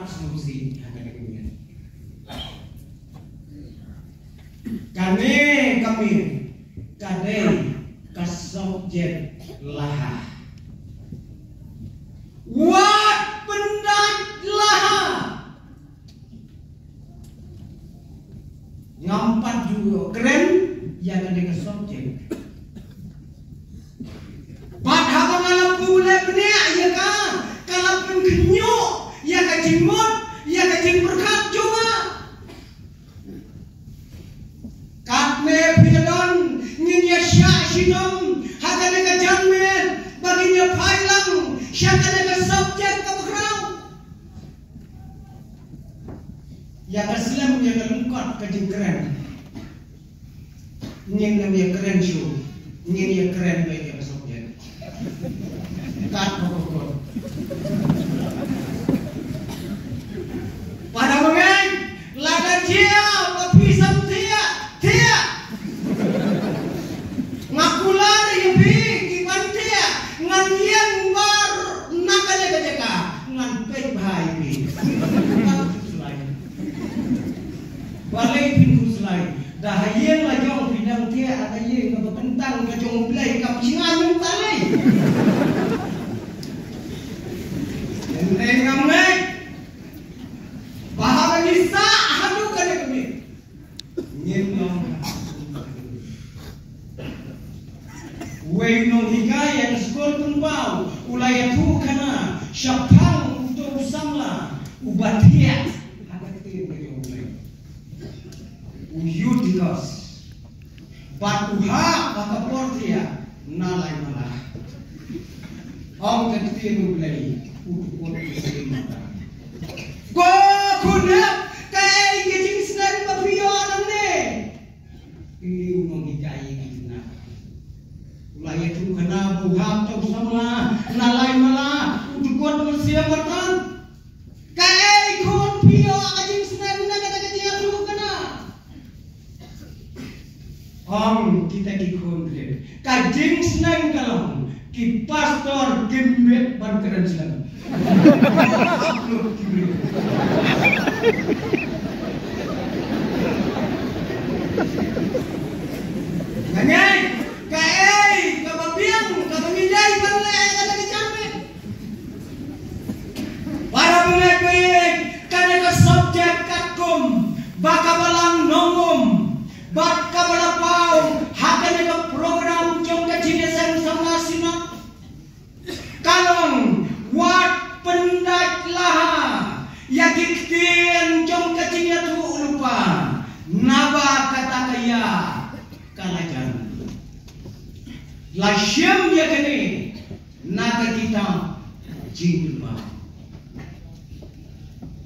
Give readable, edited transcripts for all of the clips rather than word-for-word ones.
solusi hanya kami kadai kasubjek laha wat pendat laha ngampat juga keren yang ada kasubjek padahal malam boleh benih ya kan kalau pun kenyuk ya kajing mut ya kajing berkat juga katme pidadon nginya syak sidom hakane ka janmen baginya phailang syakane ka subjek ka background ya kaslam ya kalungkot kajing keren ngin namanya keren show ngin ya keren baik ya subjek kat pokok pada mengen lada dia pisam dia ngakular yang iban dia ngan yang bar nakale kajaka ngan pet bhai bi balai pintu selai dah hayeng la jong bidang dia ada yang ke bentang ke jong play kam singan talai neng neng bahasa Nisa hadu kan kami nyenong wei nong hikaya skol tumbau ulaya tu kana syapang untuk samla ubatia ada ketin ke ulay uyudikas batuha bakaportia nalai malah ang ketin ulay utukon ketin ko kunap kay gijing snan mafiyo ne ini umong hikaya gina ulaya tu kana buham tau samla nalai mala utukon manusia bertan kay kun piyo gijing snan na kata dia tu kana kita kikon dre kajing snan kalam ki pastor kimbet ban slan Ngangai, kai, kababiang, kabangilay, balay, kalagi jamin. Para mengekoi, kaneka subjek katkum, baka balang nongum, baka balapau, hakaneka program jong kajinasan sama sinat. Kalong, wat pendat laha, yakiktin jong kajinat lupa, naba kata kaya. Kalajan lasyam ya kene naga kita jingba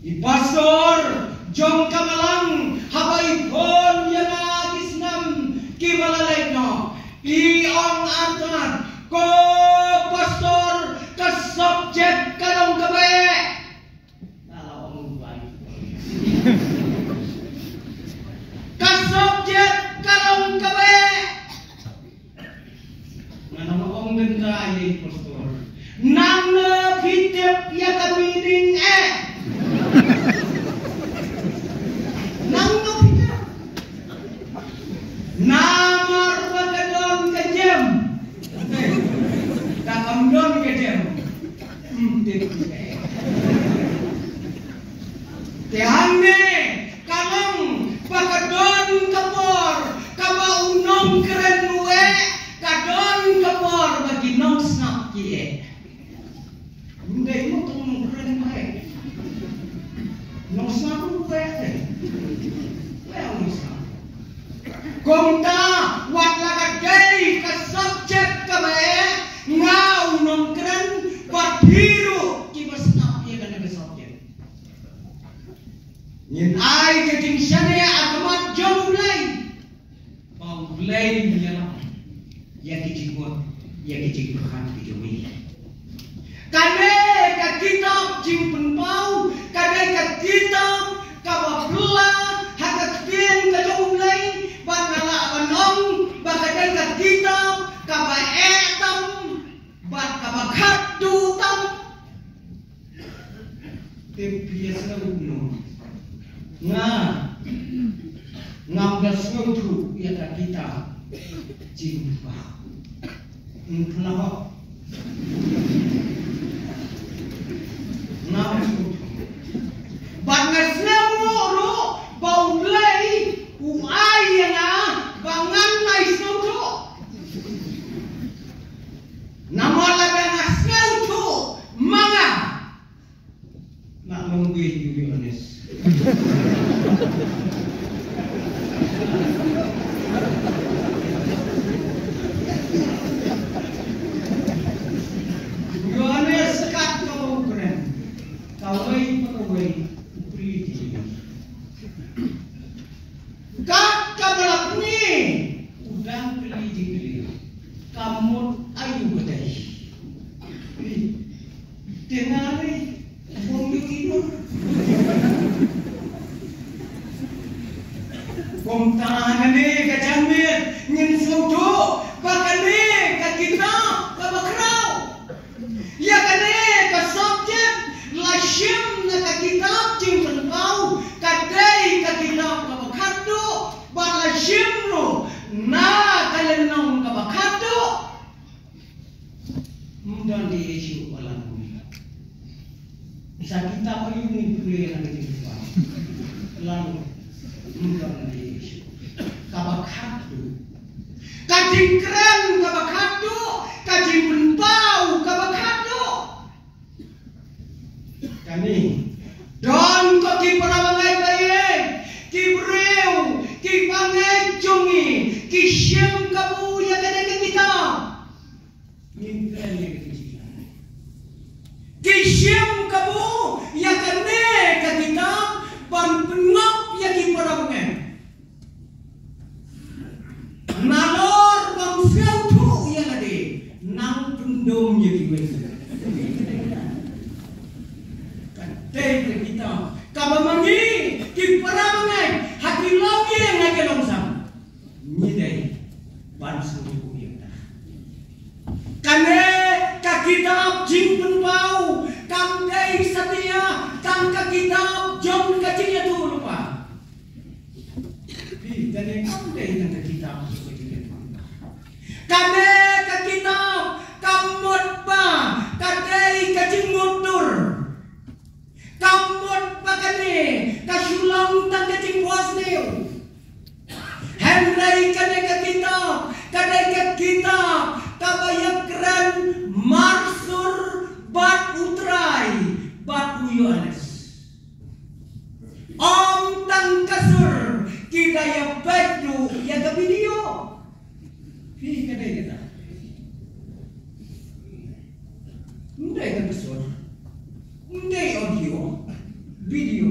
ipastor jong kamalang habai pon ya nagisnam kibalalekno iong antar ko pastor ka subjek kalong kabe kalau orang baik ka subjek kalong kabe ngana mo ganda ay pastor nang pitep ya kami ding nang pitep namar bagadon kejem kakamdon kejem tehane kalong bagadon kapor kaba unong keren nuwe kadon kapor bagi nong snap kie ndai mo tong keren mai nong snap nuwe Komta wat lagaday ka subject ka ba ngau nong keren biru kibas snap ya kan subject nyen ai keting syane agmat jong lay Lain menyerang yang kicikut, yang kicikkan kijumi. Kade ka kitab jing penpau, kade ka kitab kababla, hakat kien ka jong lain, bakala banong, bakade ka kitab kabaetam, bak kabakat dutam. Tepi biasa uno ngambil sesuatu ya kita jumpa kenapa bangas namoro baulai uayana bangan nai soto nama bangas nauto manga nak nunggu Yohanes Yohanes kat kau keren kawai pegawai priti kat kabalap ni udang priti kamu ayu bedai dengar bom tidur bom tangan ni kacamit ngin soto bahkan ni kita kabakrau ya kane ka subject la shim na kitab jing penau kadai ka kitab ka bakado ba la shim ro na kalenong ka bakado mundan di isu wala isa kitab ayu ni pure na kitab lalu mundan di isu ka bakado kajing keren ka bakado kajing penau ka bakado kami don ko ki parawangai baye ki breu ki pangai jungi ki syem kabu ya kene kita mimpen ki syem kabu ya kene kita ban penop ya ki parawangai nalor bang fiatu ya lade nang pendom ya ki wes Dei kita kabamangi ki paramangai hati lauye ngake longsam ni dei bansu ku ya kane ka kitab jing penbau kam dei setia kam ka kitab jom ka jing tu lupa bi kane kam dei ka kitab kane ka kitab kam motba ka dei ka jing motor kamot pakane kasulang tang kacing puas neo Henry kane ka kitab kadai ka kitab kabayak keren marsur bat utrai bat Yohanes om tang kasur kidaya bedu ya ka video hi kadai kita ndai ka besor ndai audio video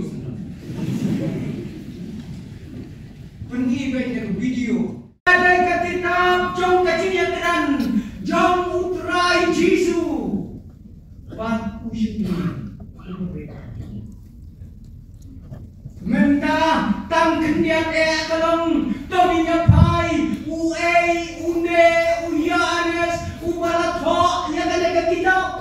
pengibai dari video ada ke kitab jom kacing yang keren jom utrai Jisu ban usyuk menta tang kendian kalong tominya pai une uyanes ubalatho yang ada ke kitab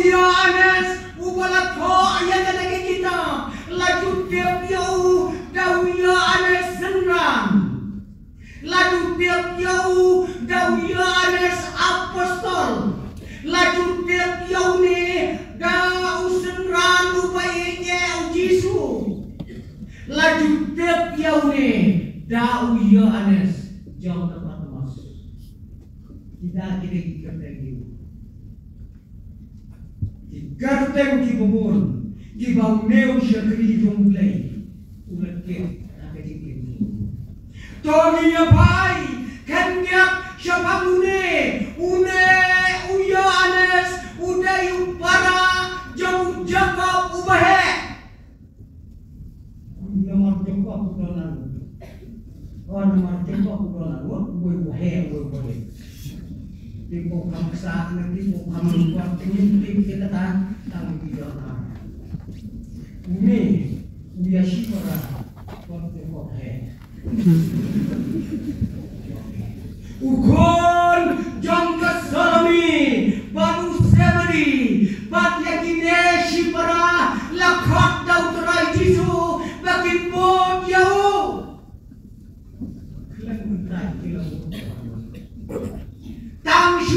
Yohanes ubalatho yang ada ke kita laju tiap yau dau Yohanes senang laju tiap yau dau Yohanes apostol laju tiap yau ni dau senang upayanya Yesu laju tiap yau ni dau Yohanes jauh tempat masuk kita kita lagi Garteng ki bubun ki bau neu syakri jomplay ulat ke akati ni Tony ya pai kan dia syapamune une Yohanes udayu para jauh Jacob ubahe nomor Jacob udolan nomor Jacob udolan ubahe ubahe Tipu kamsa nanti tipu kamsa tingin kita tan tang video na. Ini dia sipara konten kohe. Ukon jam kesalami baru semedi bat yakine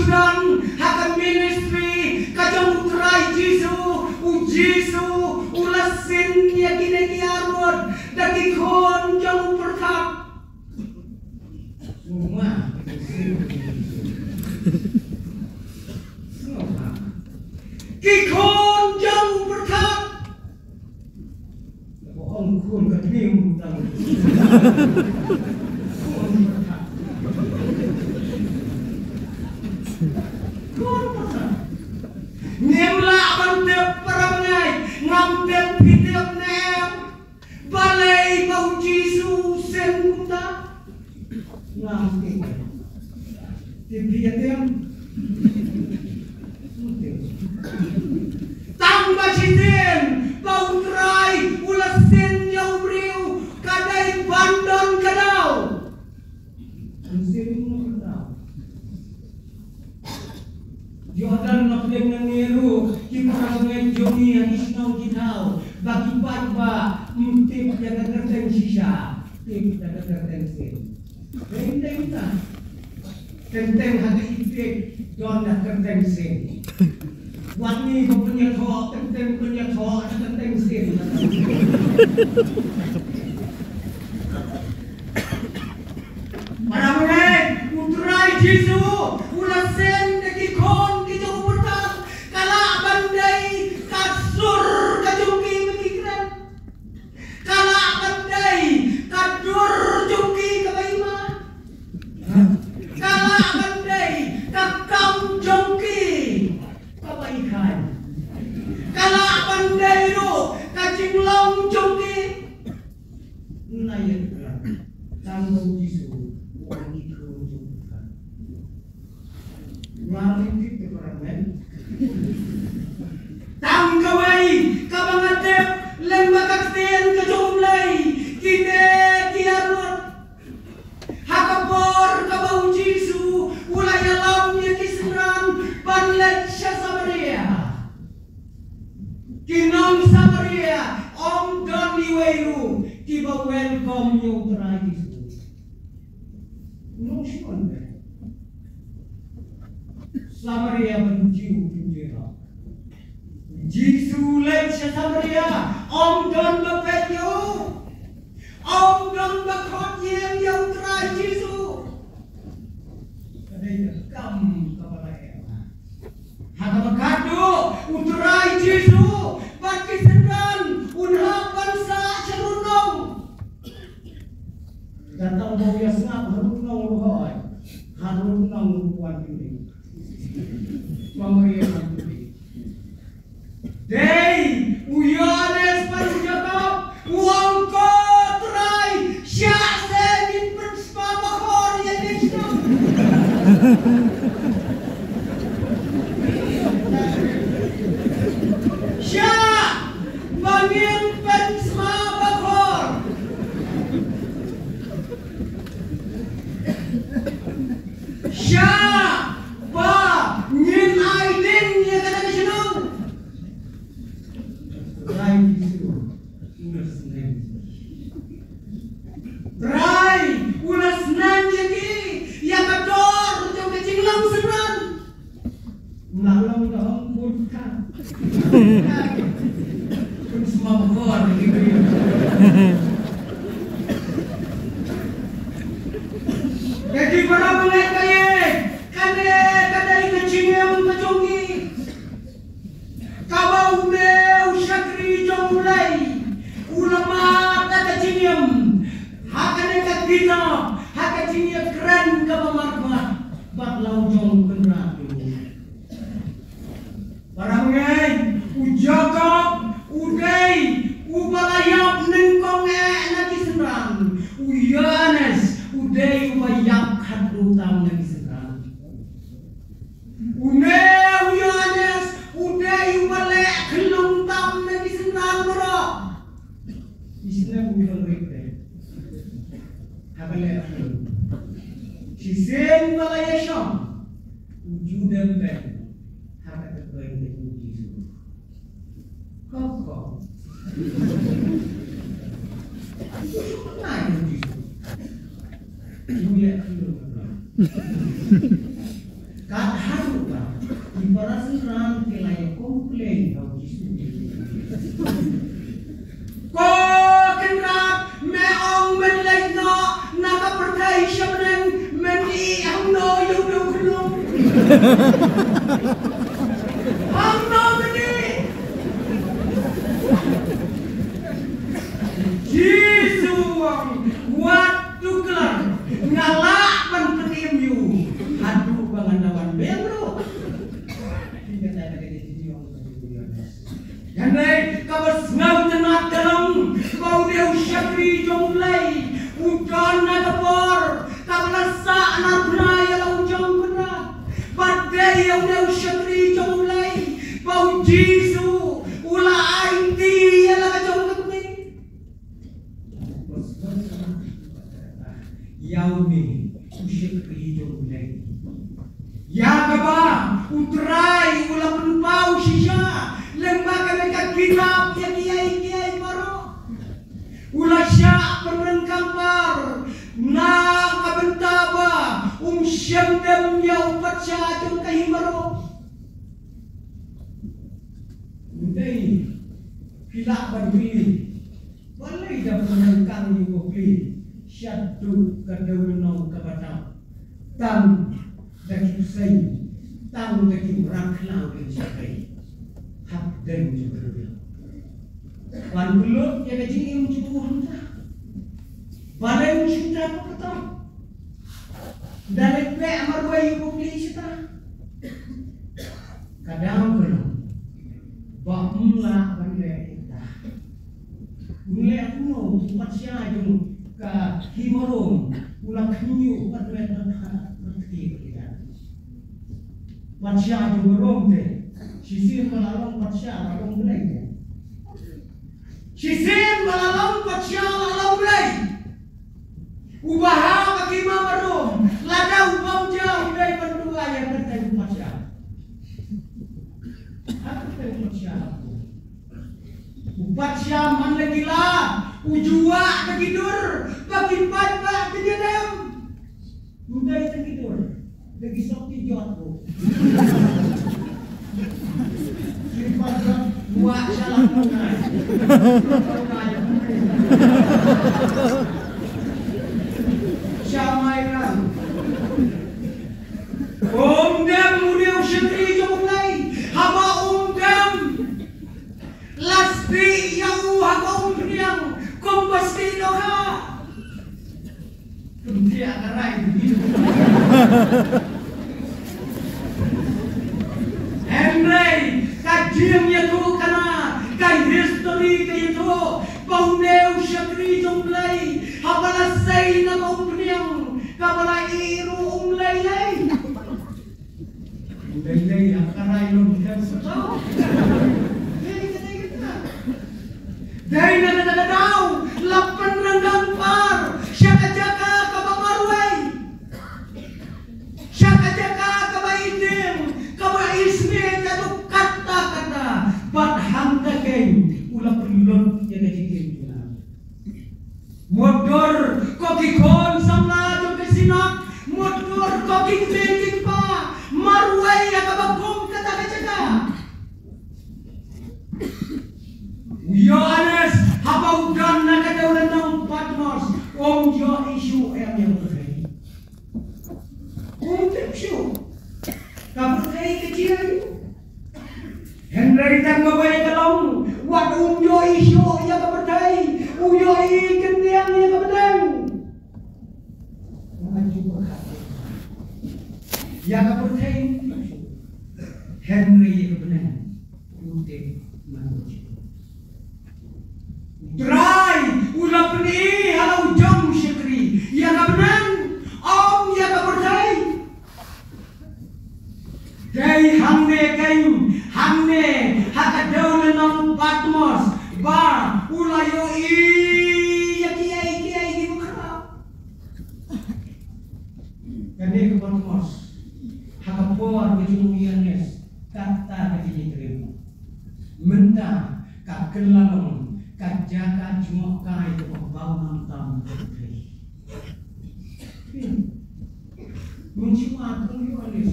Sudan hakan ministry kajang utrai Jisu ulasin ya kini kiarot daki kon jauh pertap semua kikon jauh pertap bohong kun ketim tang Nyemla bantep perangai ngambil hidup nem balai bau Jisu senguta ngambil tibiatem tambah citen bau terai ulasin yang beriu kadai bandon kadau Jordan nakdeng nangiru kita mengenjongi yang isnau kitau bagi patwa tip jaga terteng sisa tip jaga terteng sin tenteng ta tenteng hati ipik Jordan terteng sin wani ko punya tho tenteng punya tho terteng sin para mengai utrai Jisu ulasen dekikon kijau bertang kala bandai kasur kajungki mekikiran kala bandai kadur jungki kabaima kala bandai kakam jungki kabaikan kala bandai ro kajinglong jungki nayan tanggung Jisu wangi kerunjukan ngalimit keperangan tanggawai kabangadep lembagakten kejumlai kine kiarut hakapor kabau Jisu ulayalamnya kisran panlet Samaria kinong Samaria om doni weiru tiba welcome yo terai Jisu no shon Samaria menuju penjara. Jisu led Samaria, om don bapetyo, om don bakot yang yang terai Jisu. Kadai kam kepala ema. Haka bakado utrai Jisu, bagi sendan unha bangsa cerunong. Datang bau ya sengap harunong rohoi, harunong rupuan ini. Samaria nanti. Dei, uyanes panjatap, uangko terai, syak segin perspa bahor ya desno. Syak bangin perspa bahor. Syak Nyin aidin ya kata kesenang Rai Jisu ulas nang Rai ulas nang jadi ya kador jauh kecinglang senan Lalang dahong purka Kun semua bekor gitu ya Jadi para pengen kaya kadai kecingem kejungi kabau meu syakri jomulai ulama kata kecingem hakane kakina hakacingem keren kabamarmat batlau jong kenrat barang ngai ujakap udai ubalayap nengkong lagi serang uyanes udai ubayap kadutang lagi serang Uneu Yohanes, udai balik kelung tam lagi senang bro. Islam bukan mereka. Habale akhir. Sisen balaya syam. Wujudam ben. Hakat terbaik dari Yesus. Kau. Naik Yesus. Mulia kelung. Kadang kan ibarat serang kelai komplain kau kisu. Kau kenap meong menlekno naga pertai syamren meni hamno yudu kulung. Hamno meni. Jisuang waktu kelar ngalak penterium yu. Aduh bangandawan belo. Yang lain kabar ngau tenat dalam kau dia syakri jonglai udan nagapor kabar sa anarna ya ujang kena badai yang dia syakri jonglai bau jisu ula ainti ya la jong kami yaumi syakri jonglai ya kaba utrai ula penpau shisha lembaga mereka kitab yang kiai baru ulah syak penengkampar na kabentaba syamdam ya upat syajung kahimaro mudai pilak badwi balai dah penengkang ni kopi syadu kadawinau kabata tam daki usai tam daki raklau dan syakai hak dan juga wan belut ya gaji yang cukup hantar balai cinta apa kata dari pe amar bayi bukli cinta kadang belum bahmula bandai kita mulai aku mau tempat siapa jom ke himarong ulang kanyu bandai dan berarti kita siapa jom berong deh sisir malalong patsya malalong mulai sisir malalong patsya malalong mulai ubaha bagi mamarong lada ubang jauh dari berdua yang tertarik patsya aku tertarik patsya patsya man lagi lah ujua kegidur bagi pat kejadian mudah tergidur lagi sakti jatuh buat salah mengenai syamairan Dam mulia syekri jomulai haba dam lasbi yang haba umriang kompasti doha kemudian akarai Henry kajian itu karena kai history itu pauneu syakri jomlai habala sei na umpriang kabala iru umlai lei akarai lo bukan setau dai na dadau lapan randang par syaka jaka kabamarwai syaka jaka kabaidim kabaisme jadu kata-kata padham daging ulah pelot yang daging motor kokikon samla jo kesinap motor kokik beking pa marwai ya kabagom kata-kata yo anes habau dan nakadaulan ng Patmos om jo isu yang berkait isu kaberkai kecil Henry tan mabay kalong wat yo isu ya kaberkai uyo ikan yang ya kabedang ya kaberkai Henry ya kabedang ute manusia Drai ulah peni halau jam syekri ya kabedang om ya kaberkai Dai hangne hakadaulan ng Patmos ba ulayo ya kiai di buka kane ke Patmos hakapor bejumuyanes kata diterima menta kakelalong kajaka jumok kai to bangun tam muncul atung yo anes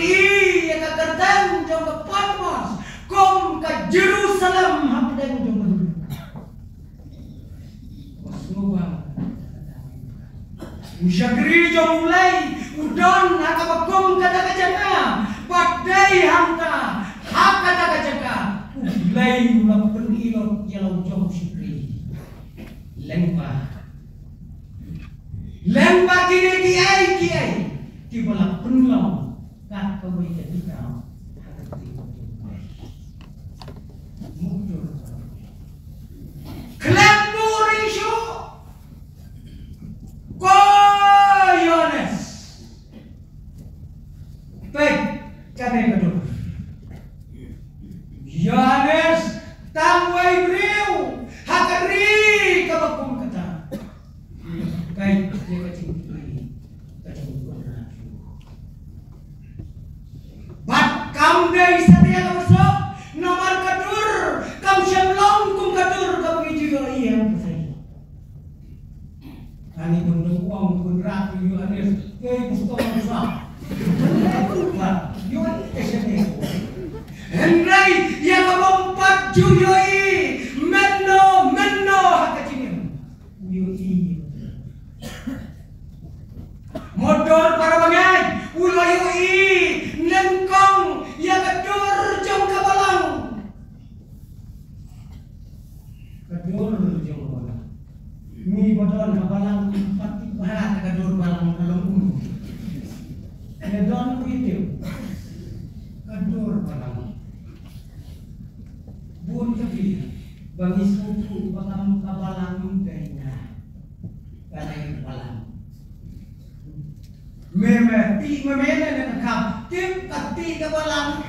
i ya kadang jong ke Patmos kom ke Jerusalem hapdeng jong ke Wasnoba Usyagri jong mulai udon hakabakom kada kajaga padai hanta hakada kajaga ulai ulang penilot yalau jong syagri lengpa kini kiai tibalah penilong tak kawai ketika hati muncul kelempur isu Yohanes baik kami kedua Yohanes tamwai beriu hakari kabakum kata baik dia kacing bat kam dei sadia ka besok nomor kadur kam syamlong kum kadur ka begitu yo iya pasai ani bundung uang kun rat yo anis ei pusto masa bat yo esene Henry ya ka bompat ju yo i menno hakacingin yo i modal para bangai ulai yo i lengkong ya kadur jong kabalang mi bodon kabalang pati bahat kadur balang kalung edon itu kadur balang bun tapi bagi suku bakam kabalang kayaknya kanai balang memena nakakap tim pati kabalang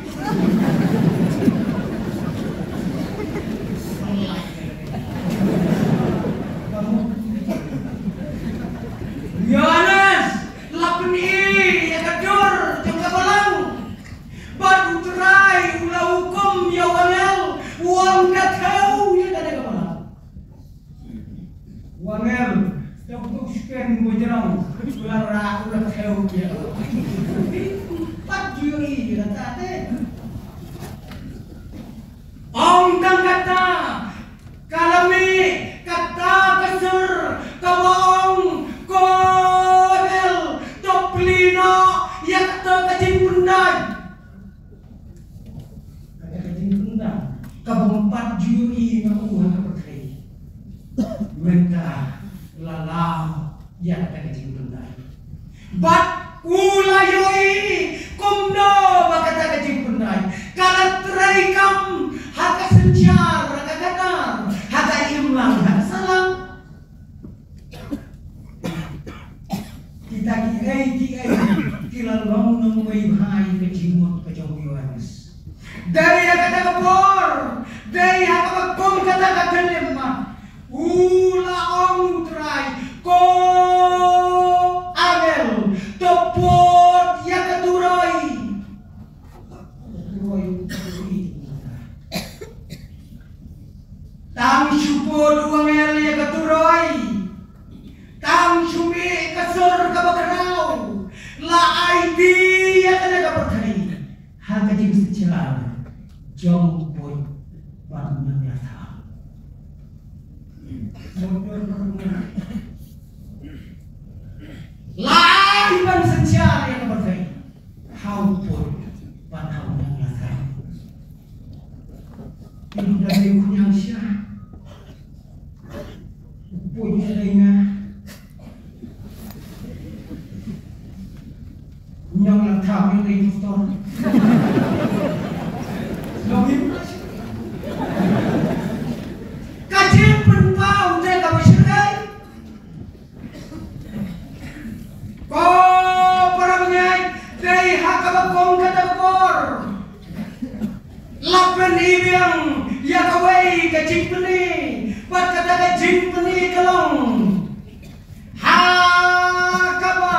Yohanes lapni ya kadur jong kabalang batu terai ulah hukum ya wangel uang datau ya kada kabalang wangel tok sken bojrong ulah datau ya pat juri ratate Om tang kata kalami kata kesur kawong kodel toplino ya kata kacing pendai kata kacing pendai kabempat juri ngamuha kapatri menta lalau ya kata kacing pendai bat ulayoi kumdo bakata kacing pendai kalat traikam haka senjar haka kadar haka imlang haka salam kita kila long nong way bahai kecimut kejauh Yohanes dari haka takapor dari haka magpong kata kakalima ula ong try ko Abel topot ya katuroy tang syupod uangel ya katuroy tang syumi kasur kabakarau la ID ya kana kapatay haga jing secara jong boy parang yata la iban secara ya kapatay how boy parang yata ibu dari kunyang siya punya dengar nyong là thảo như này một tuần lòng hiếm cả chiếc phần bao trên cả một chiếc đấy có para ngay đây hakabakong katabor lapan ibiang yakaway ka jimpani pat kata ka jimpani kalong hakaba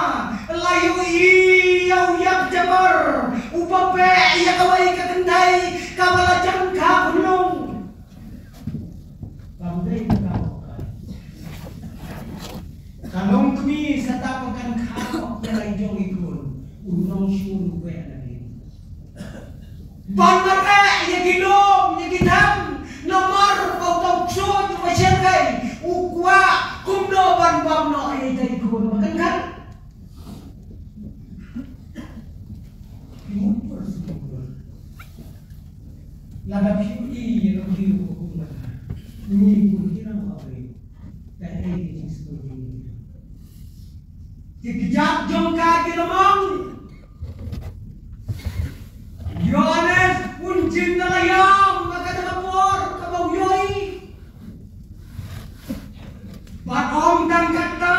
layu iyau yak jabar upape yakaway ka kendai kabalajang ka gunung pamday ka kalong kami sa tapakan kao na jong ikon unong syun kwe na Ban mare ya gilom ya gidam nomor bau tau so tu macam kai ukwa kumno ban bam no ai dai kun makan kan lada piui ya piu ko kumna ni kun kira ma ai tai ai ni seperti ini dikejap jongka di lemong Yohanes pun cinta layam maka terkapur kabau yoi Bat om dan kata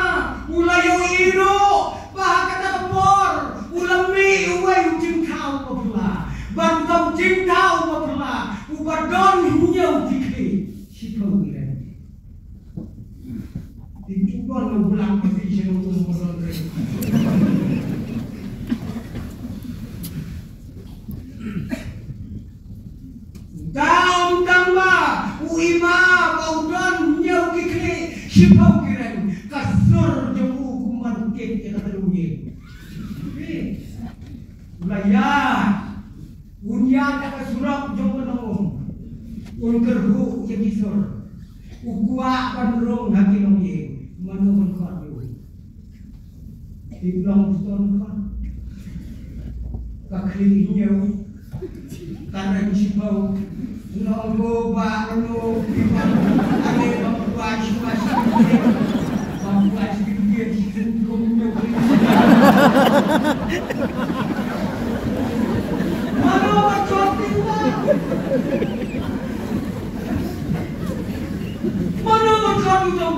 mulai yoi iro bah kata terkapur ulang mi uai cintau papula baru tahu cintau papula ubadon hinyau dikri sipau ira dicukon lo bulan pasti jauh umur Daun tamba uima baudon nyau kikri sipau kiren kasur jemu kuman kek yang terungi ulaya unya tak surak jemu nong unkerhu yang isor ukwa pandrong haki nongi manu mengkau diulang stone kan kakri nyau karena sipau Nonggo ba no ane membuat situasi membuat dia dihukum mana macam itu mana macam itu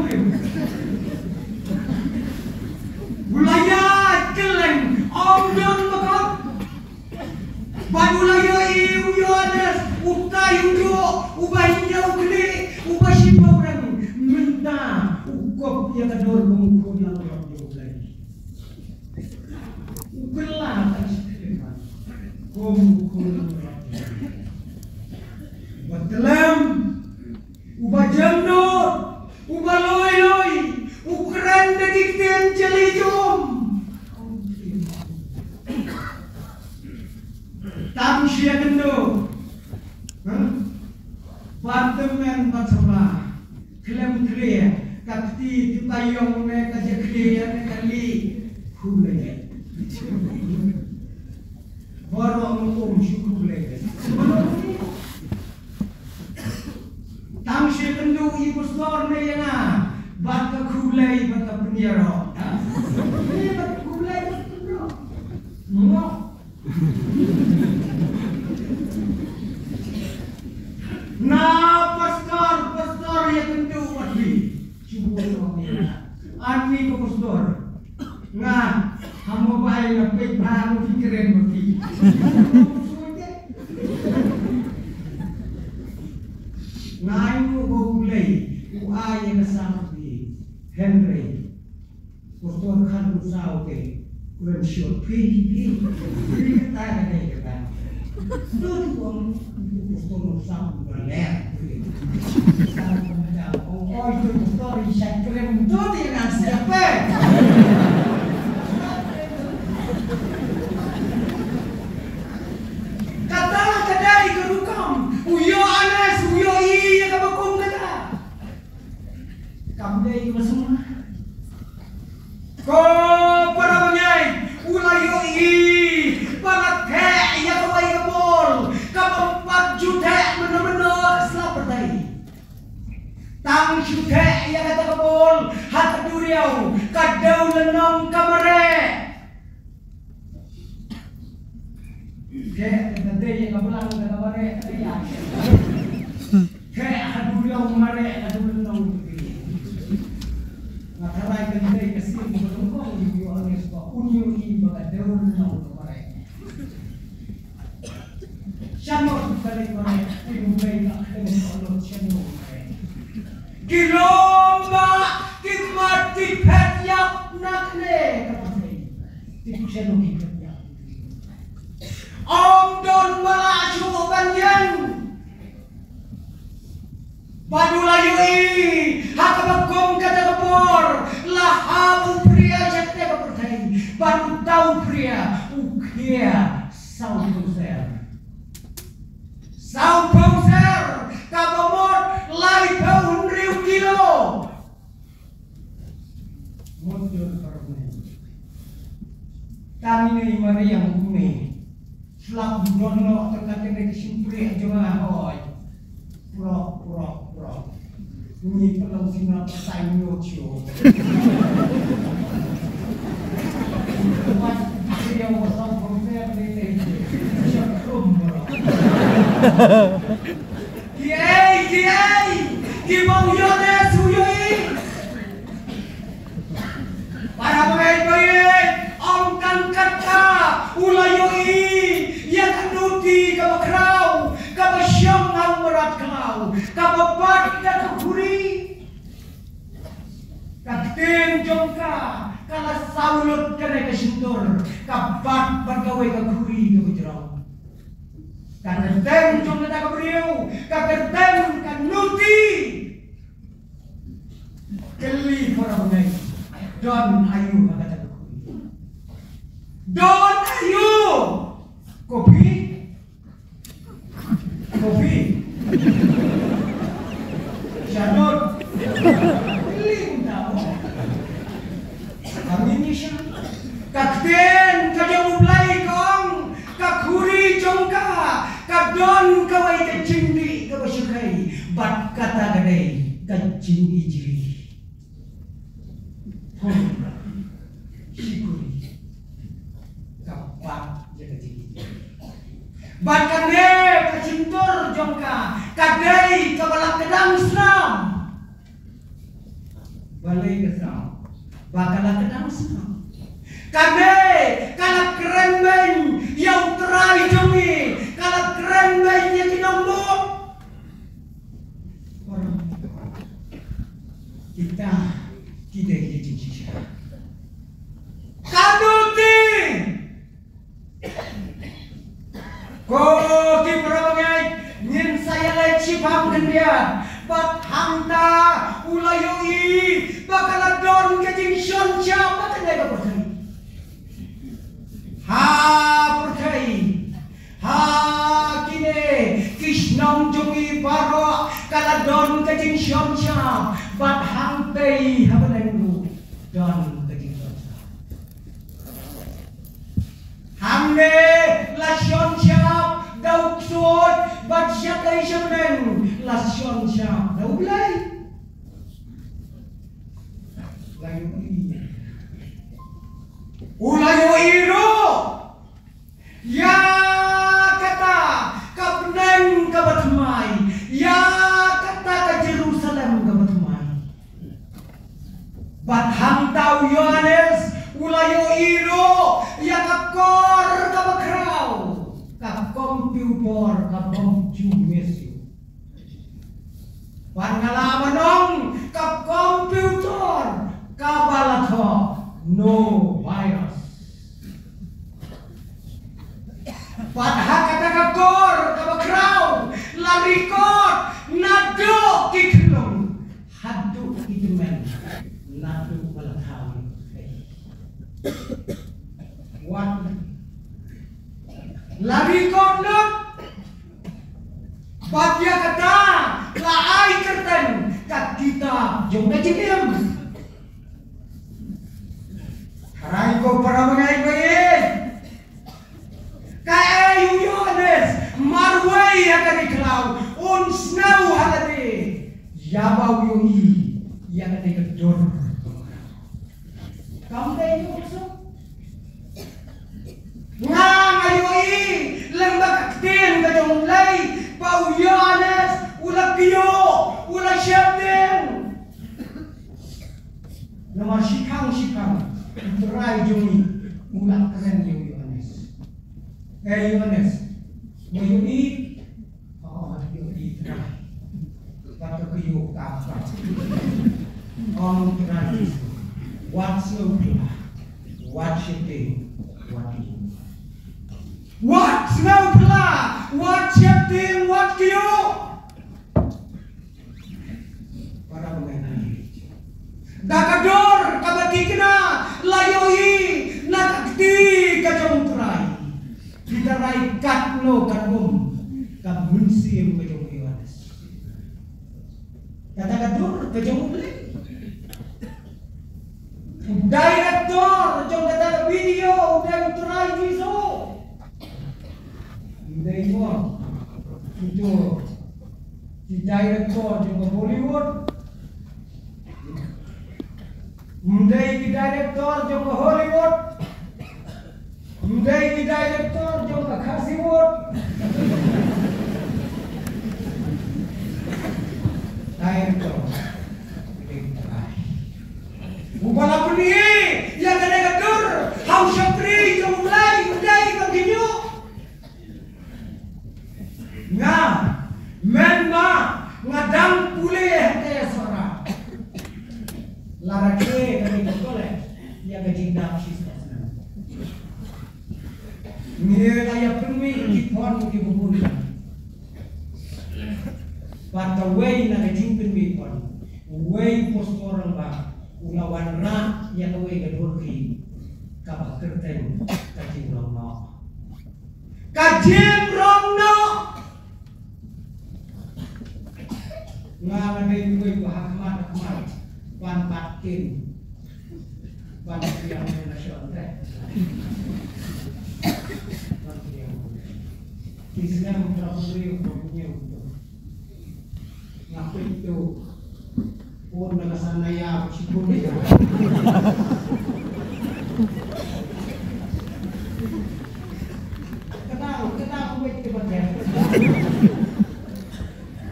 wilayah keleng om dan makan badulaya iu Yohanes utai ujo ubah hijau gede ubah sipau orang minta ukop yang kedor bungkul yang orang jauh lagi ukelah tak sekitar bungkul ubah telam ubah jamnur ubah loi-loi ukuran daging ten celijum tam sia kendo Bantemen batsama klem clear kapti tipayong me kaje clear me kali hulai borong syukule tam sia kendo ibu stor ne yana bat ka khulai bat peniaro ni bat khulai bat peniaro no pastor yang tentu mati cuba orang ani ko pastor ngan hamo bai na pe baru pikiran mati ngai mo boleh uai yang sampai Henry pastor kan usau ke kurang syur pi kata kata tu orang pastor usau berler oh itu pastor isyak keren itu dia nak siapa katalah kedai kerukam uyo anas uyo iya kabakum kata kamdai semua ko para banyai ulayo i balat he ya kawai kabol kabampat juta benar-benar selaperdai tang syuke ya kata kabol hat duriau kadau lenong kamare ke tadi yang kabulang kata kamare ya ke hat duriau mare kadau lenong ngatarai kendai kesini bertemu ibu orang suka unyu i kadau lenong kamare Shannon balik mare ibu baik dengan Allah Shannon Kilomba kimati petyak nakne kapatay tipu seno kitnya om don malasyo banyan badulayo i hakabagkom katakapor lahabu pria jatne kapatay baru tahu pria ukia saudoser Sao Pauser kabamot lai pau riu kilo. Mundur karena kami ni mari yang bumi. Selap dono terkait dengan simpri jangan hoy. Pro. Ini pelang singa pasai nyocio. Dia mau Sao Pauser ni syakrum. Kiai, Gimong Yones Huyoi. Para pemain-pemain, Om Kangkata, Ulayoi, yang kenuti kabakrau, kabasyong ang merat kau, kababat kakakuri, kakten jongka, kala saulut kena kesintur, kabat bergawai kakuri kabajerau. Kagerten jong kita kabriu, kagerten kanuti. Keli para pengai, don ayu kata kakuri. Don ayu, kopi. Syadot, keli tahu. Kami ni syah. Kakten kajang ublai kong, kakuri jongka. Kadon kawai kacindi kabasyukai bat kata gadai kacindi jiri honra sikuri kapat jaga jiri bat kane kacintur jongka kadai kabalak kedang Islam balai kesam bakalah kedang Islam kade kalak kerenbeng yang terai jongi kalak kerenbeng yang dinombok orang kita tidak hijau sisa kaduti ko di perangai nyin saya leci pam kendia bat hangta ulayoi bakal don kejing syoncha bakal lega percaya ha kine kisnam jongi paro kala don kajing syamsha bat hangtei habanengu don kajing syamsha hamne la syamsha dauk sud bat syakai syamnen la syamsha daublai layu ulayo iro ya kata kabneng kabatmai ya kata ke Jerusalem kabatmai bathang tau Yohanes ulayo iro ya kakor kabakrau kakomputer kabomju mesio pangalamanong kakomputer kabalatho no virus. Padahal kata kakor, kabakrau, larikot, nado kiklong, hadu itumen, nado malathaw. What? Larikot not. Bagya kata, laay kerten, kat kita jom kajikim. Haray ko para mengait-ngait. Kayu Yohanes marwai akan dikelau unsnau halade yabau yoi yang ada kedor kamu tahu maksud ngang ayoi lembak ktin kajong mulai bau Yohanes ulah bio ulah syaitan nomor sikang terai joni ulah keren yoi Yohanes, mau yuk oh yuk terakhir, kata kuyuk apa? Om terakhir, what's no plan? What shifting? What you? What's no plan? What shifting? What you? Para pemain dakador kabatikna layoi nakakti kajong terai. Kita rai katno kanum kamun museum kejong Yohanes. Kata kadur kejong beli. Director jong kata video dan try viso. Hindi mo. Itu si director jong Bollywood. Hindi si director jong Hollywood. Hindi si director jong Hollywood. Director. Upala puni yang kena gadur, hau syapri jom mulai mendai baginyo. Nga, menma ngadang pule hete sora. Larake kami kole, yang kejindak sisna. Nia kaya puni kipon kibubun. Patawai na kejingpin mipon, way postorang ba. Ulawan na yang kawe gadur ki kabak kerteng kajing rongno ngalade kuwe bahakmat akmat pan patkin pan yang nasional teh kisah memperoleh punya untuk ngapain itu pun nakasana ya siguro ya. Kenapa wait ke bagian?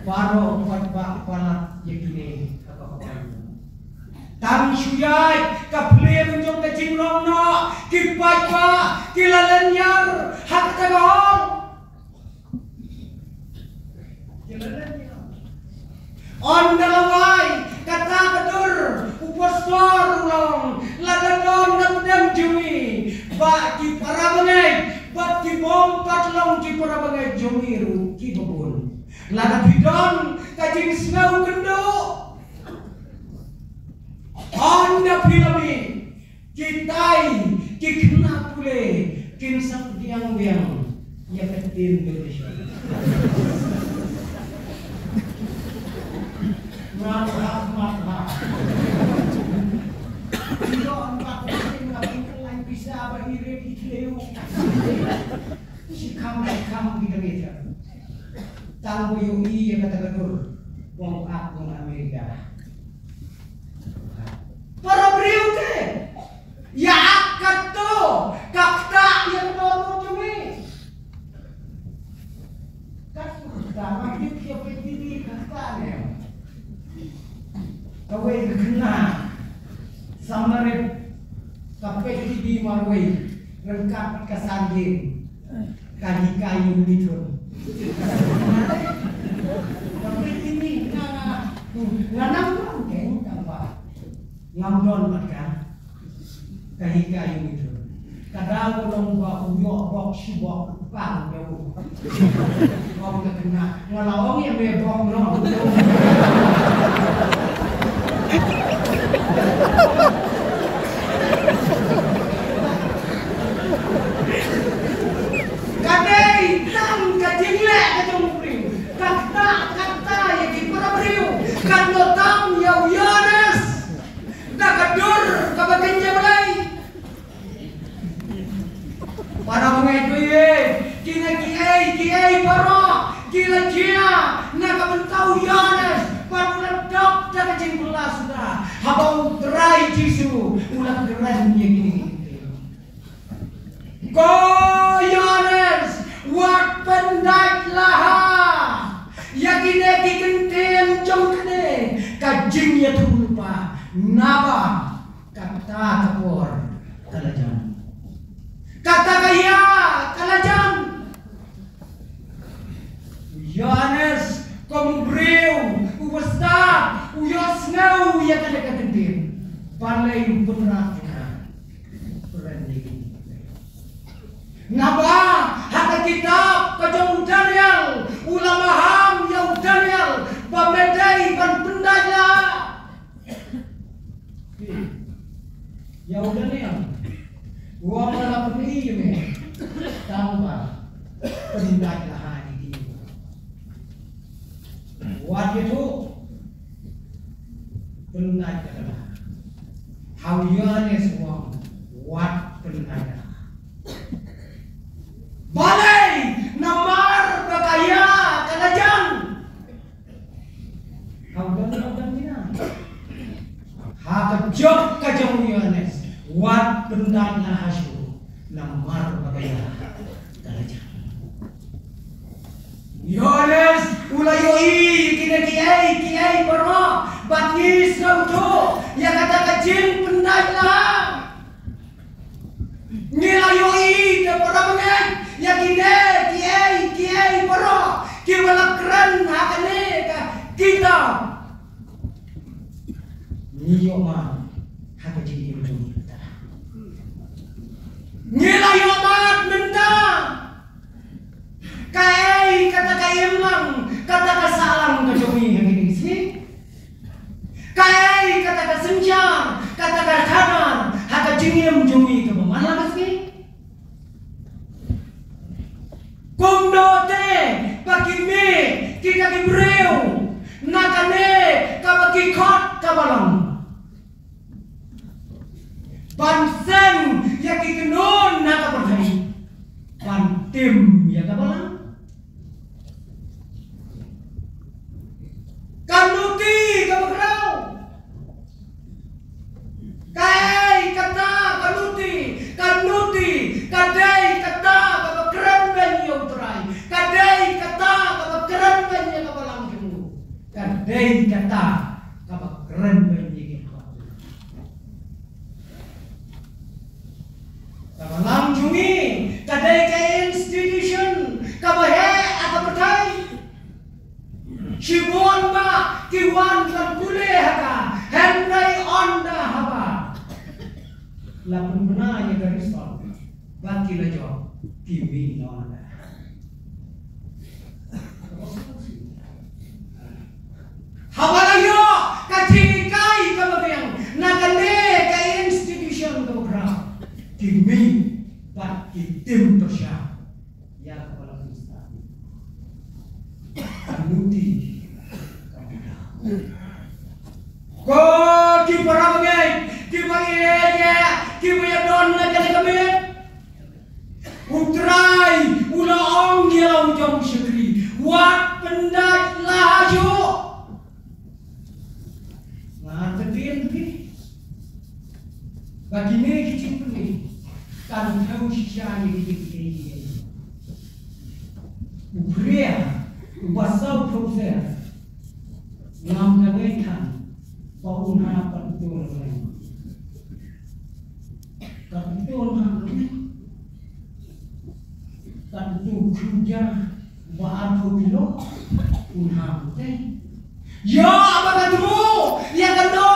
Paro patba palat yakini apa-apa. Tam suyai kaple menjong kecing rongno kipatba kilalenyar hak tagahong. Kilalenyar. On dalawai kata kedur upastor ulong ladadon namdam jumi ba ki parabangai ba ki bom patlong ki parabangai jumi ru ki babon ladabidon kajing smau kendo on da filami kitai ki kena pule kin sak diang biang ya ketin Indonesia. Maaf. Tidak empat orang nggak lain bisa beririt itu. Si kamu kita beca. Tahu yoi yang kata betul. Wong Amerika. Para beliau ke? Ya akad tu, kakta yang baru cumi. Kakta macam siapa ini kakta ni? Kawai kena samarit kapet di marwai lengkap kesanggin kayu mitun. Kapet ini nanam keng apa ngamdon mereka kayu mitun. Kadang orang buat uyok bok sibok pang jauh. Orang kena ngalawang yang bebong no. Kadai tam kajing le kajong priu kata yang di para priu kado tam yau Yohanes da kadur kabagen jabalai para mengetu ye kina kiai para kila kia na kabentau Yohanes panulan dok da kajing pula sudah habang gerai jisu ulang gerai gini. Ko Yohanes wat pendak laha yakine kikenten jong kene kajing ya lupa naba kata kapor kalajan kata kaya kalajan Yohanes kombreu ubasta uyosnau ya kene kenten balai putra Naba hata kitab kajong Daniel ulama ham yang Daniel pamedai ban pendaya ya Daniel gua malah pergi me tambah pendaya hari ini Pendai adalah Yohanes wong wat pendai. Balai namar bakaya kalajang. Haudan dina. Hakajok kajong Yohanes wat pendai na hasu namar bakaya kalajang. Yohanes ulayoi kiai baro batis rauto yang kata kecil pendai lah. Nilayoi ke para mengen yang kiai baro kibala keren hakane ka kita. Niyoma hakajin itu kita. Nilayomat mentang. Kai kata kaimlang kata kasalang kajomi yang ini sih. Kai kata kasenjang kata kanan haka jingim jumi ke mana sih. Kumdote bagi me kita kibreu nakane kabagi kot kabalang. Bansen yang kikenun nakaperdai. Bantim ya kabalang. Kanuti kabagrau. Kai kata kanuti kadai kata kabagran benyo utrai. Kadai kata kabagran benyo kabalang kemu. Kadai kata kabagran benyo kemu. Kabalang jumi kadai kai institution kabahe akabatai. Shibon ba kiwan kan kule haka Henry onda haba lapun benar ya garis bawah baki lejo kimi onda haba layo kacikai kabagyang nakane ka institution kabra kimi baki tim tosya ya kepala Kristen kanuti ko ki para bagai ki ya don na kali kami utrai ula ong dia ujung syukri wat pendat laju ngartetin ki bagi ni kicip ni kan tahu syani ki ubria ubasau proses ngam kanaikan pauna pantul Tantu kerja baatu bilo unha teh. Ya apa katamu? Ya kado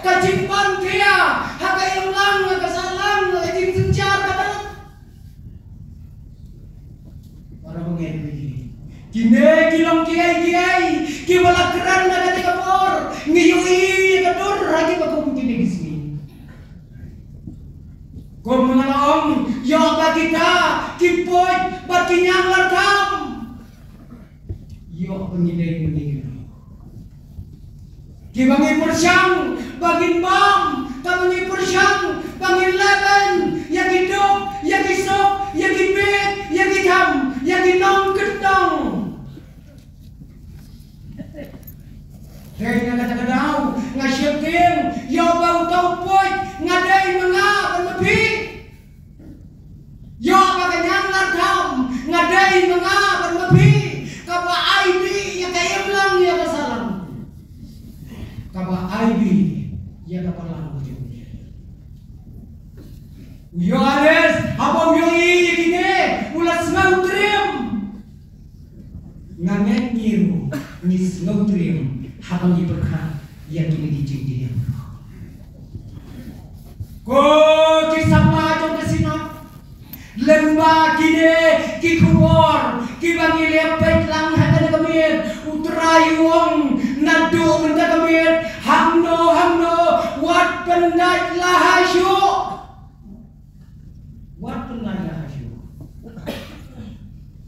kacimpan kia haka ilang kasalang kacim senjar kada. Para pengen begini. Kine kilong kiai kibala keran na kati kapor ngiyui kadur lagi pakum kini kismi. Kau mengalami ya bagi kita kipoy bagi nyang lartam. Yo pengidai. Kibangi persyang bagi bam, kabangi persyang bagi leben, yang hidup, yang isok, yang kibet, yang hitam, yang hinong ketong. Kaya kata-kata ngasyapin, yo bau tau poy, ngadai mengapa lebih. Yo pakanyang lartam, ngadai mengapa lebih. Kapa aibi, ya kaya lang ya kasalang. Kapa aibi, ya kapalang ujungnya. Yohanes, apa yoi kini, ulas ngautrim. Ngamet niru, nis ngautrim. Habang iberkah yang kini dijing-jing. Ko kisama jong kesinap lembah kini kikubor kibangi lepet lang hatan kamir utrai wong nadu menda kamir hamno wat pendat lahasyu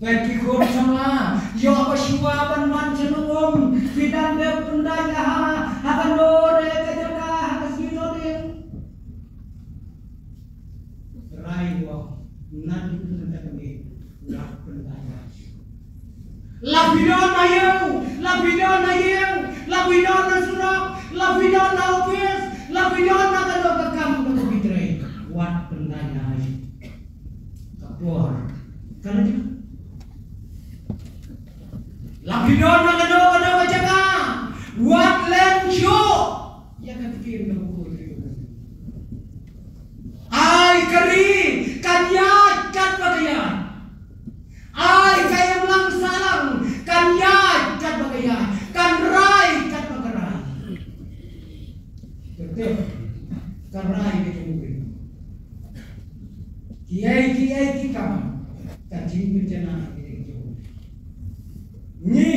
Peki kur sama yo apa syuaban man jenungum bidang de pendat laha Hakanore kajalka hakasginode. Raiwa nadu kami lapun daya. Labidon ayau, labidon surak, labidon office, labidon kalau kamu untuk bidrai buat pendana. Kapur, kalau dia labidon kalau jaga buat lenjo, ya kan fikir kamu. Ai kari kanyat kat bagayan. Ai kaya lang salang kanyat kat bagayan. Kan rai kat bagarai. Betul. Kan rai ke mungkin. Kiai kita kajing bencana itu. Ni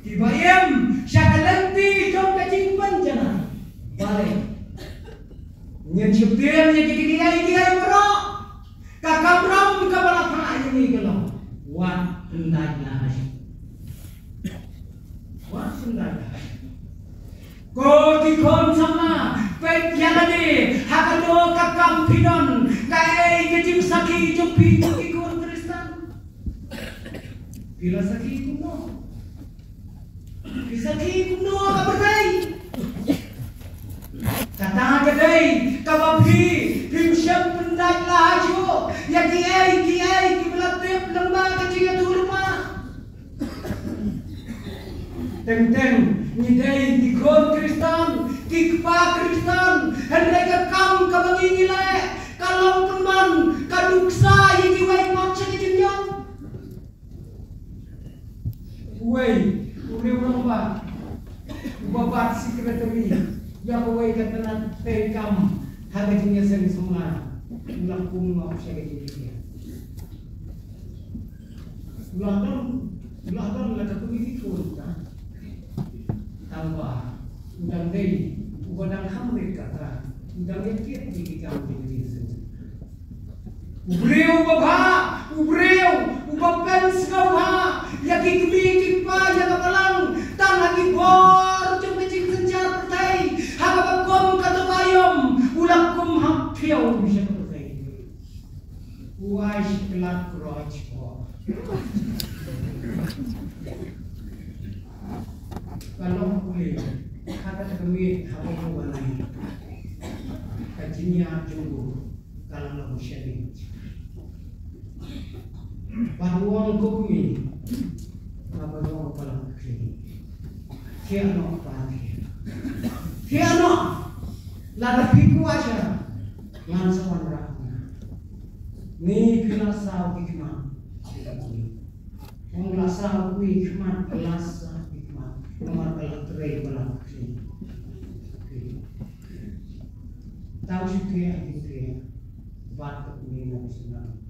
kibayam syakalanti jom kajing bencana. Balik. Nyensupir nya kiai bro. Kakabram kabala pa ini kalau. Wan hendaknya wan hendaknya ko dikon sama penjalani hakado kakam pidon kai kejim saki jopi ikon Kristen bila saki kuno kabarkai kata kadai kabapi dimsyam pendak laju ya kiai kibelatip lembah kecil turma teng nyidai dikon Kristen kikpa Kristen hendai kam kabangi nilai kalau teman kaduksa yang diwai maksa kejinyon wei orang babat sekretari ya wei katanan tekam hagajnya sering semua lakum mau saya jadi Ulang lah tak begitu kan? Tambah udang dei, udang hamil kata, udang ekit di kamu jadi sendiri. Ubreu ubapen sekauha, yaki kami pa yang kapalang, tang lagi bor jom kecil senjar pertai, hagabakom kata bayom, ulakum hapiau bisa pertai. Uai kelak roj kalau boleh kata kami apa warnai kajinya jumbo kalau lagu sharing paruang kumi apa yang paling kini kiano pagi kiano lada piku aja langsung rahmat ni kelasa hikmah menglasa hikmah kelasa nomor terai malam ini. Tahu juga itu buat ini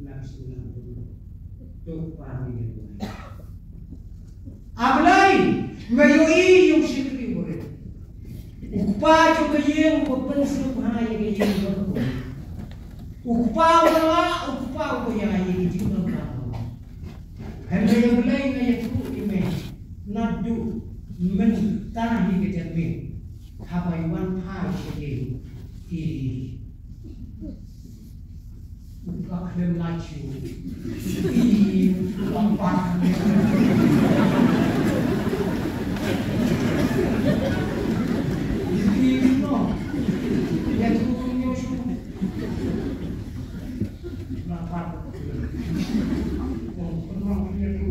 nasional dulu. Tuh pahami itu. Ablai, mayui yung sikri boleh. Upa juga yang berpensiun bahaya yang berlaku. Upa yang yang berlaku. Hendak yang lain yang tu ini nadu mentahi kejamin habaiwan pai segi di buka klem laju di lompat di no ya tu nyoshu lompat pernah dia tu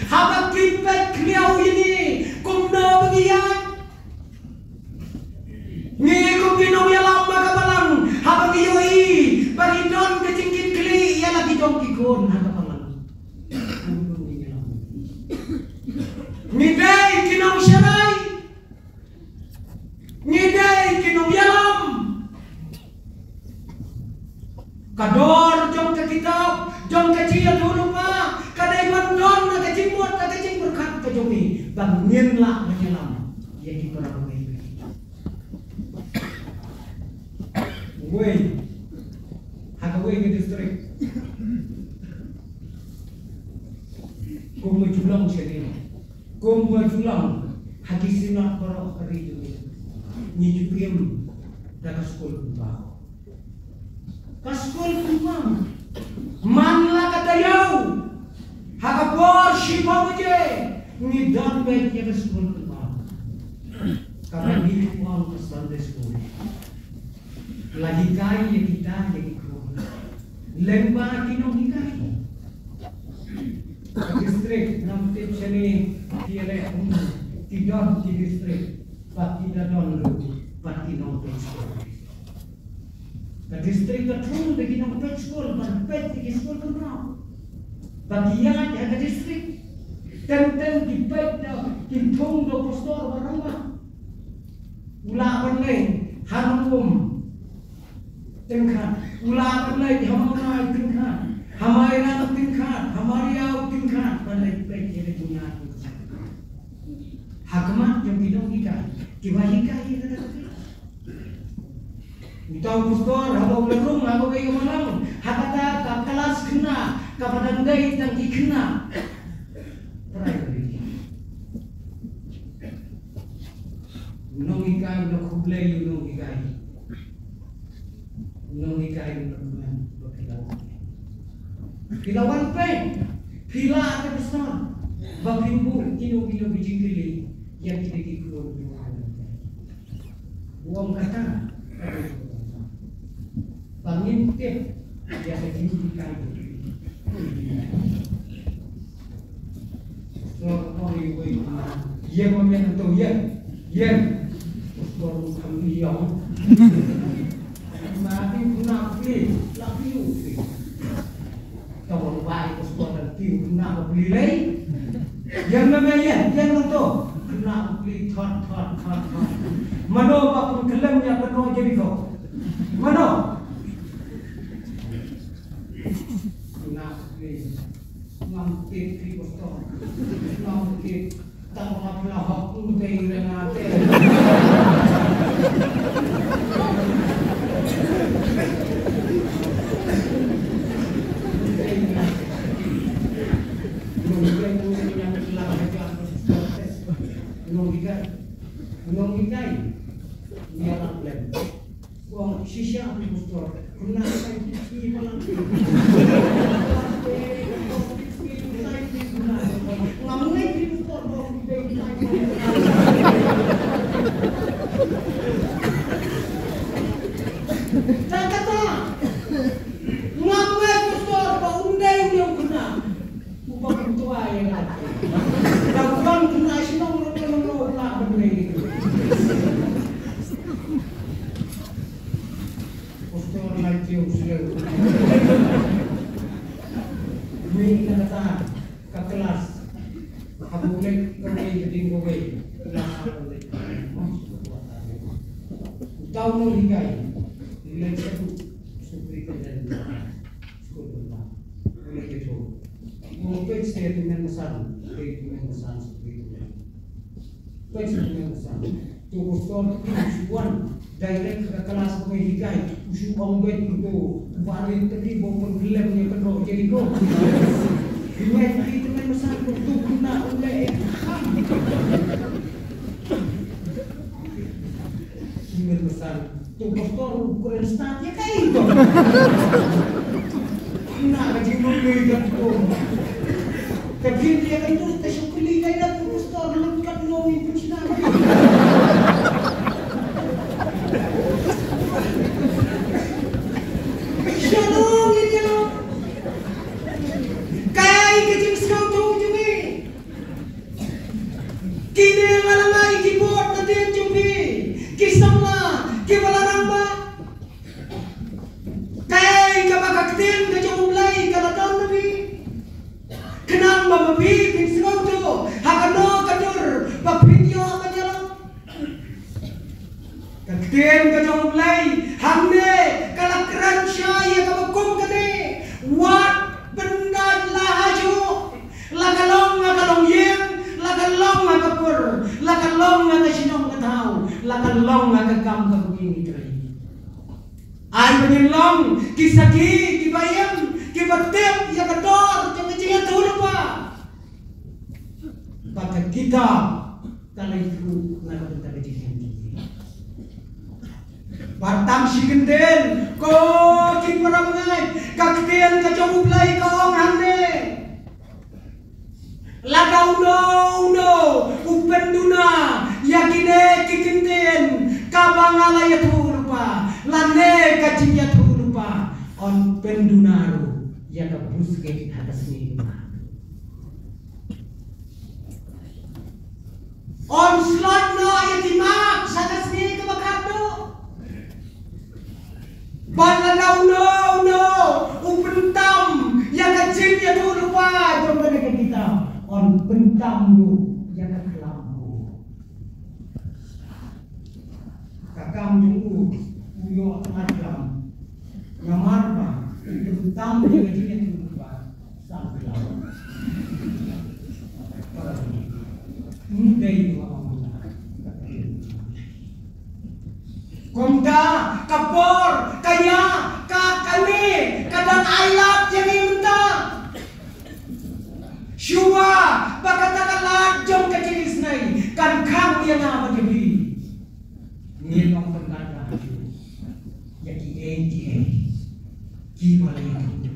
habak klipet kliau ini Ambon hadapan ngidai kinong syarai, ngidai kinong yalam, kador jom ke kitab, jom ke cia dulu pa, kadai mandon na kecimut, na kecing berkat ke jomi, bangin lah menyelam, jadi perang ini. Woi, hagawai ke distrik, kau julang sini, kau julang, hagi sinak perang hari itu, ni jupim, dah sekolah bah. Kaskul kumam manla katayau hakapor shipauje nidan baik ya kaskul kumam karena hidup uang ke Sunday school lagi kai ya kita jadi kru lemba kinong hikai distrik nam tip sini tiada tidak di distrik pati dadon pati nong school. Ke distrik ketung bagi nak pet sekolah, pet di sekolah kenal. Bagi yang ada distrik, tem di pet dah, kintung do pastor barang. Ulah berlai, hanum, tingkat. Ulah berlai, hamai tingkat, hamai rang tingkat, hamariau tingkat. Berlai pet jadi punya. Hakmat yang bidang ikan, kibahikai yang ada. Itaw pastor, habang lerung, habang kayo malang, hakata ka kelas kena, kapadangay tang ikena. Try beri. Nong ikai no kublay nong ikai. Nong ikai no bakilawan. Kilawan pen, pila ate pastor. Bakimbul ino bijingkili yang kita kikul. Buang kata. Pangintip dia kehidupan so kori woi ye momen to ye baru kami yang mati guna beli lagi kalau baik sekolah tiu guna beli lagi yang namanya yang untuk guna beli thot mano bakun kelemnya penuh jadi kau mano Mangkit di boston, mangkit tanpa pelahap untai dengan ate. Nongikai, niaran plan. Wong sisya di boston, kenapa ini malam? Direct ke kelas pendidikan, usul ombet itu, barin tadi bopon film yang kedua jadi kau. Dengan kita besar untuk guna oleh dengan besar, tu pastor ukuran startnya kayak itu. Nak kaji mulai jatuh. Tapi dia kan tu tersyukuri kayak tu pastor lengkap ngomong pencina. Kay kapag aktin ka jumulay ka na kakten ka jong play hamne kala keransya ya ka bakum kane wat benda lahaju lakalong ngakalong yen lakalong ngakapur lakalong ngakasinong katau lakalong ngakagam ka begini tray ay penyelong kisaki kibayam kibatep ya kador jangan jangan dulu pak pada kita kalau itu nak kita berjihad Batam sikenden ko kin parangai kakten ka jomublay ka ong hande lagaw no upenduna yakine kikenden kabangala ya turupa lane kajinya turupa on pendunaru ya ka busket atas ni on slot no ya timak sa sini ka makado Balalaw no upentam yang kecil ya tu lupa jom dengan kita on pentam lu yang kelambu kakam jungku uyo madam ngamarba pentam yang kecil ya tu lupa sang kelambu mudai Komda, kapor, kaya, kakani, kadang ayat yang minta. Syua, bakatakan jom kecil isnai, kan kang yang apa jadi. Ngilong pengkata, ya ki gimana